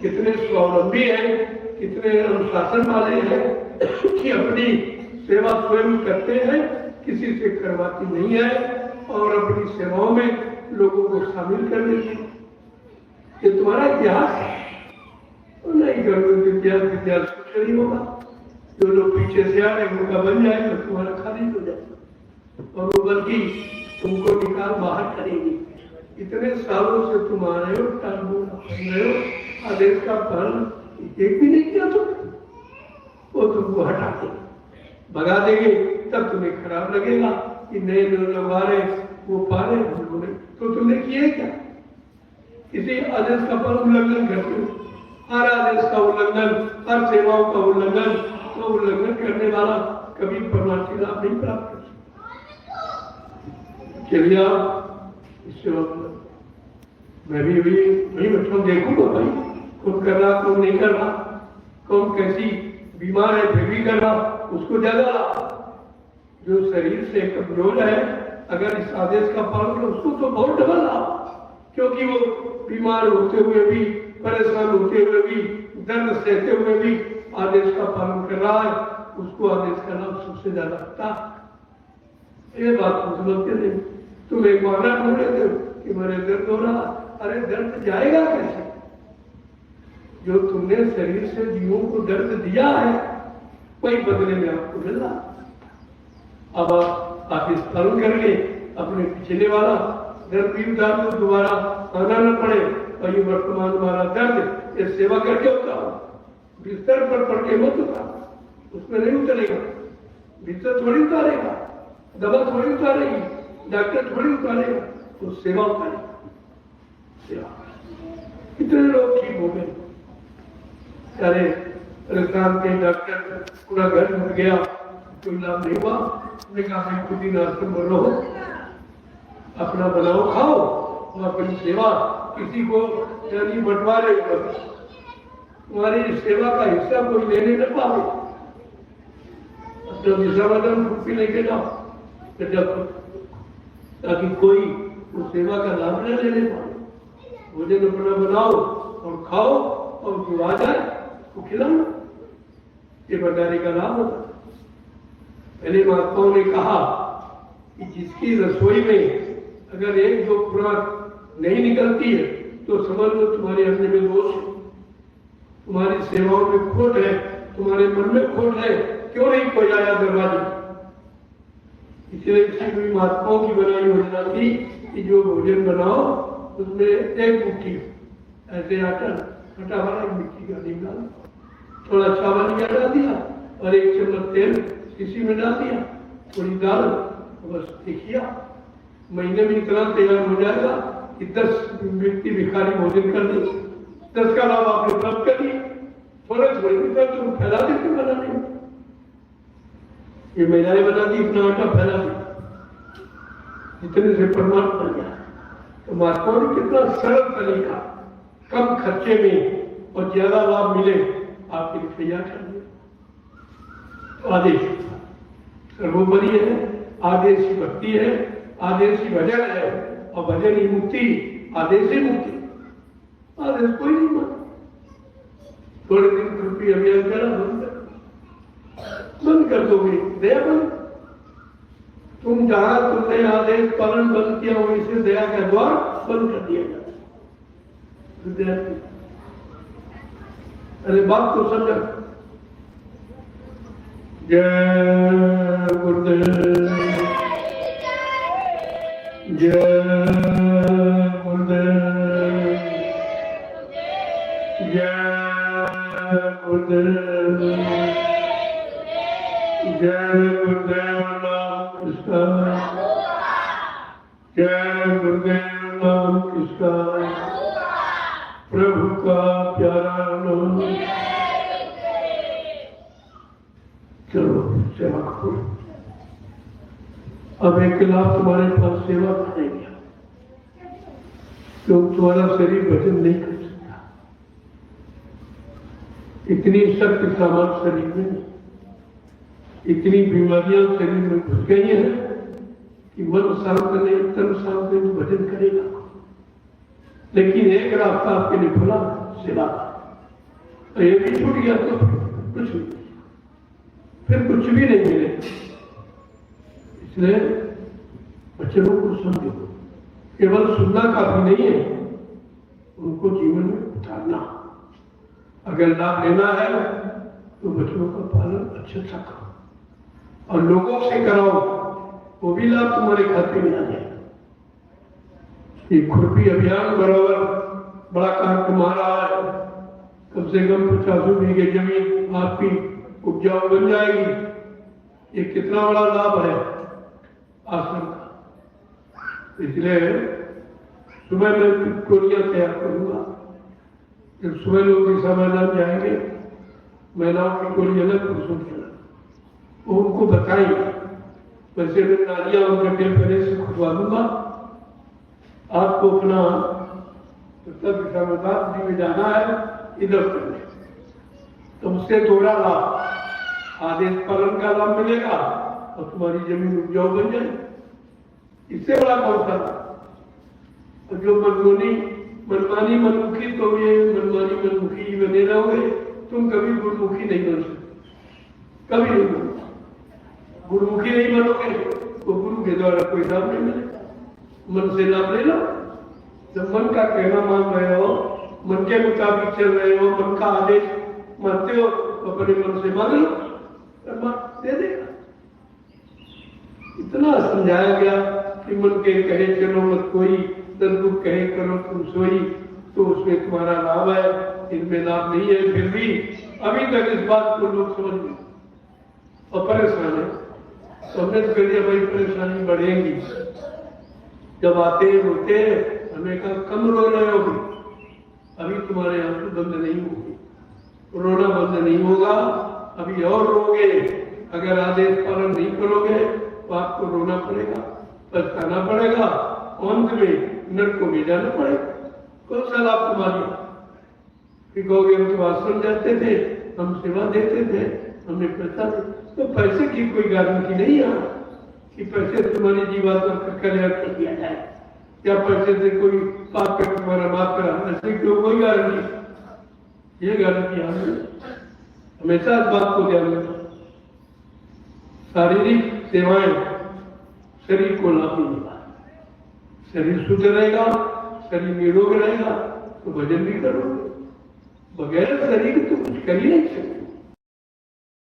कितने स्वावलंबी हैं, कितने अनुशासन वाले हैं कि अपनी सेवा स्वयं करते हैं, किसी से करवाती नहीं है और अपनी सेवाओं में लोगों को शामिल कर देती है। ये तुम्हारा इतिहास है। तो नहीं करोगे इतिहास कुछ नहीं होगा। जो लोग पीछे से आ रहे हैं उनका बन जाएगा, तुम्हारा खाली हो जाएगा और वो बल्कि तुमको निकाल बाहर करेगी। इतने सालों से तुम आ रहे हो, रहे हो, आदेश का पालन एक भी नहीं किया तुमने। वो तुमको हटा देंगे, भगा देंगे, तब तुम्हें खराब लगेगा कि नए लोग आ रहे, वो पा रहे उन्होंने, तो तुमने किए क्या? किसी आदेश का पर उल्लंघन करते हो। हर आदेश का उल्लंघन, हर सेवाओं का उल्लंघन, तो उल्लंघन करने वाला कभी परमार्थी लाभ नहीं प्राप्त कर सकता। चलिए इससे मैं भी वही बच्चों देखूंगा भाई, कौन कर रहा कौन नहीं कर रहा, कौन कैसी बीमार है फिर भी कर रहा, उसको ज्यादा लाभ। जो शरीर से कमजोर है अगर इस आदेश का पालन करे उसको तो बहुत डबल लाभ, क्योंकि वो बीमार होते हुए भी, परेशान होते हुए भी, दर्द सहते हुए भी आदेश का पालन कर रहा है, उसको आदेश का लाभ सबसे ज्यादा होता है। ये बात को समझते नहीं। तुम एक बहाना ढूंढ लेते हो कि मेरे दर्द हो रहा, अरे दर्द जाएगा कैसे? जो तुमने शरीर से जीवों को दर्द दिया है वही बदले में आपको मिल रहा। अब आप इस पालन करके अपने पिछले वाला दर्द भी उतार दो, दोबारा आना न पड़े और ये वर्तमान वाला दर्द ये सेवा करके उतारो। बिस्तर पर पड़ के मत उतारो, उसमें नहीं उतरेगा। बिस्तर थोड़ी उतारेगा, दवा थोड़ी उतारेगी, डॉक्टर थोड़ी उतारेगा, तो सेवा उतारेगा। सेवा कितने लोग ठीक हो गए, सारे परेशान थे, डॉक्टर पूरा घर लुट गया, कोई लाभ नहीं हुआ। उसने कहा भाई खुद ही आश्रम में रहो, अपना बनाओ खाओ और अपनी सेवा किसी को यानी बंटवारे, तुम्हारी सेवा का हिस्सा कोई लेने न पावे। अपना विषावदन खुद लेके जाओ ताकि कोई उस सेवा का लाभ न लेने पाए। भोजन अपना बनाओ और खाओ और जो आ जाए उसको खिलाओ, ये बंटाने का लाभ होता। पहले महात्माओं ने कहा कि जिसकी रसोई में अगर एक दो खुराक नहीं निकलती है तो समझ लो तुम्हारे अन्न में दोष है, तुम्हारी सेवाओं में खोट है, तुम्हारे मन में खोट है, क्यों नहीं खोजाया दरवाजे। इसलिए इसी महात्माओं की बनाई योजना थी कि जो भोजन बनाओ उसमें एक मुट्ठी ऐसे आटा वाला मिट्टी का निकाल, थोड़ा चावल डाल दिया और एक चम्मच तेल किसी में डाल दिया, थोड़ी दाल, बस देखिए महीने में इतना तैयार हो जाएगा कि 10 व्यक्ति भिखारी भोजन कर दे। 10 का लाभ आपने प्राप्त कर लिया। थोड़े थोड़े तुम फैला देते बनाने में, ये महिलाएं बना दी, इतना आटा फैला दी, इतने से परमात्मा बन गया। तो महात्मा ने कितना सरल तरीका, कम खर्चे में और ज्यादा लाभ मिले आपके लिए तैयार कर दिया। तो आदेश सर्वोपरि है, आदेश ही भक्ति है, आदेश ही भजन है और भजन ही मुक्ति, आदेश ही मुक्ति। आदेश कोई नहीं माना। थोड़े दिन कृपी अभियान करा, बंद कर दोगे, दया बंद। तुम जहां तुमने आदेश पालन बंद किया वहीं से दया का द्वार बंद कर दिया जाता। विद्यार्थी अरे बात तो समझ। जय गुरुदेव, जय गुरुदेव, जय गुरुदेव, जय गुरुदेव नाम कृष्ण, जय गुरुदेव नाम कृष्ण, प्रभु का प्यारा नाम। चलो सेवा करो। अब एक लाभ तुम्हारे पास सेवा करेंगे, क्योंकि तुम्हारा शरीर भजन नहीं कर सकता। इतनी शक्ति सामर्थ्य शरीर में, इतनी बीमारियां शरीर में घुस गई हैं कि मन शांत नहीं, तन शांत नहीं, भजन करेगा। लेकिन एक रास्ता आपके लिए खुला, सेवा। और ये भी छूट गया तो कुछ नहीं, फिर कुछ भी नहीं मिले। इसलिए वचनों को समझो, केवल सुनना काफी नहीं है, उनको जीवन में उतारना। अगर लाभ लेना है तो वचनों का पालन अच्छे से करो और लोगों से कराओ, वो भी लाभ तुम्हारे खाते में आ जाए। ये खुरपी अभियान बराबर बड़ा काम तुम्हारा है, कम से कम 50 बीघे जमीन आपकी उपजाऊ बन जाएगी। ये कितना बड़ा लाभ है आश्रम का। इसलिए सुबह मैं टोलियां तैयार करूंगा, जब सुबह लोग दिशा मैदान जाएंगे, महिलाओं की टोली अलग, पुरुषों की अलग, वो उनको बताएंगे। वैसे मैं नालियां उनके पेड़ पहले से खुदवा दूंगा। आपको अपना दिशा मैदान में जाना है, इधर करने, तो उससे थोड़ा लाभ, आदेश पालन का लाभ मिलेगा और तुम्हारी जमीन उपजाऊ बन जाएगी। इससे बड़ा कौन सा? और जो मनमानी मनमुखी, तो ये मनमानी मनमुखी बने रहोगे, तुम कभी गुरुमुखी नहीं बन सकते, कभी नहीं बन। गुरुमुखी नहीं बनोगे तो गुरु के द्वारा कोई लाभ नहीं मिलेगा। मन से लाभ ले लो। जब मन का कहना मान रहे हो, मन के मुताबिक चल रहे हो, मन का आदेश मानते हो, तो अपने मन से मान लो, दे देगा। इतना समझाया गया कि मन के कहे चलो मत कोई, सदगुरु कहे करो तुम सोई, तो उसमें तुम्हारा लाभ है, इनमें लाभ नहीं है। फिर भी अभी तक इस बात को लोग समझ नहीं और परेशान है। हमने तो कह दिया भाई परेशानी बढ़ेगी, जब आते रोते हमें कहा कम रो रहे हो, अभी तुम्हारे आंसू बंद नहीं होगी, रोना बंद नहीं होगा, अभी और रोगे। अगर आदेश पालन नहीं करोगे तो आपको रोना पड़ेगा, पछताना पड़ेगा, अंत में नरकों में जाना पड़ेगा। कौन सा लाभ तुम्हारी? कहोगे हम तो आश्रम जाते थे, हम सेवा देते थे, हमें पैसा दे, तो पैसे की कोई गारंटी नहीं है कि पैसे तुम्हारी जीवात्मा का कल्याण कर दिया जाए, या पैसे से कोई पाप कर तुम्हारा माफ करा, ऐसे क्यों? कोई गारंटी, ये गारंटी हमेशा इस बात को ध्यान रखना। शारीरिक सेवाएं शरीर को लाभ नहीं देगा। शरीर शुद्ध रहेगा, शरीर निरोग रहेगा तो भजन भी करोगे। बगैर शरीर तो कुछ कर ही नहीं सकते।